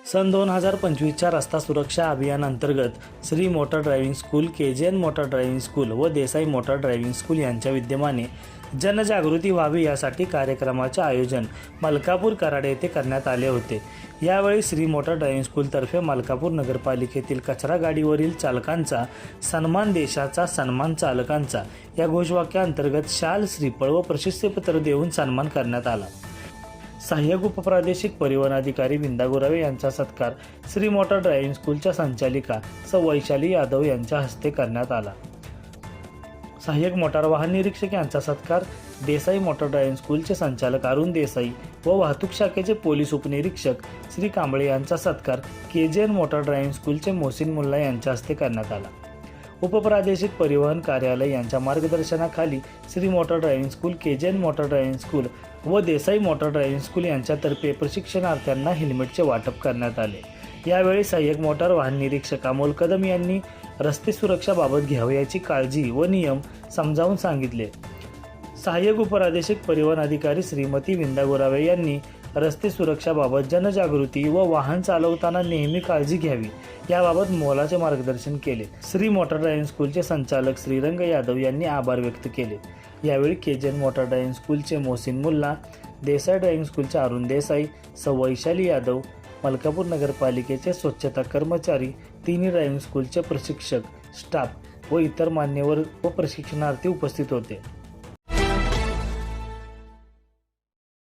सन 2025च्या रस्ता सुरक्षा अभियानांतर्गत Shri motor driving school, KJN motor driving school व देसाई मोटर ड्रायव्हिंग स्कूल यांच्या विद्यमाने जनजागृती व्हावी यासाठी कार्यक्रमाचे आयोजन मलकापूर कराड येथे करण्यात आले होते। यावेळी श्री मोटर ड्रायव्हिंग स्कूलतर्फे मलकापूर नगरपालिकेतील कचरा गाडीवरील चालकांचा सन्मान, देशाचा सन्मान चालकांचा या घोषवाक्याअंतर्गत शाल, श्रीफळ व प्रशस्तीपत्र देऊन सन्मान करण्यात आला। सहाय्यक उपप्रादेशिक परिवहन अधिकारी विंदा गोरावे यांचा सत्कार श्री मोटर ड्रायव्हिंग स्कूलच्या संचालिका सौ वैशाली यादव यांच्या हस्ते करण्यात आला। सहाय्यक मोटार वाहन निरीक्षक यांचा सत्कार देसाई मोटर ड्रायव्हिंग स्कूलचे संचालक अरुण देसाई व वाहतूक शाखेचे पोलीस उपनिरीक्षक श्री कांबळे यांचा सत्कार KJN मोटर ड्रायव्हिंग स्कूलचे मोहसिन मुल्ला यांच्या हस्ते करण्यात आला। उपप्रादेशिक परिवहन कार्यालय यांच्या मार्गदर्शनाखाली Shri motor driving school, KJN motor driving school व देसाई मोटर ड्रायव्हिंग स्कूल यांच्यातर्फे प्रशिक्षणार्थ्यांना हेल्मेटचे वाटप करण्यात आले। यावेळी सहाय्यक मोटार वाहन निरीक्षक अमोल कदम यांनी रस्ते सुरक्षाबाबत घ्यावयाची काळजी व नियम समजावून सांगितले। सहाय्यक उपप्रादेशिक परिवहन अधिकारी श्रीमती विंदा गोरावे यांनी रस्ते सुरक्षाबाबत जनजागृती व वाहन चालवताना नेहमी काळजी घ्यावी याबाबत मोलाचे मार्गदर्शन केले। श्री मोटर ड्रायव्हिंग स्कूलचे संचालक श्रीरंग यादव यांनी आभार व्यक्त केले। यावेळी KJN मोटर ड्रायव्हिंग स्कूलचे मोहसिन मुल्ला, देसाई ड्रायव्हिंग स्कूलचे अरुण देसाई, सौ वैशाली यादव, मलकापूर नगरपालिकेचे स्वच्छता कर्मचारी, तिन्ही ड्रायव्हिंग स्कूलचे प्रशिक्षक, स्टाफ व इतर मान्यवर व प्रशिक्षणार्थी उपस्थित होते।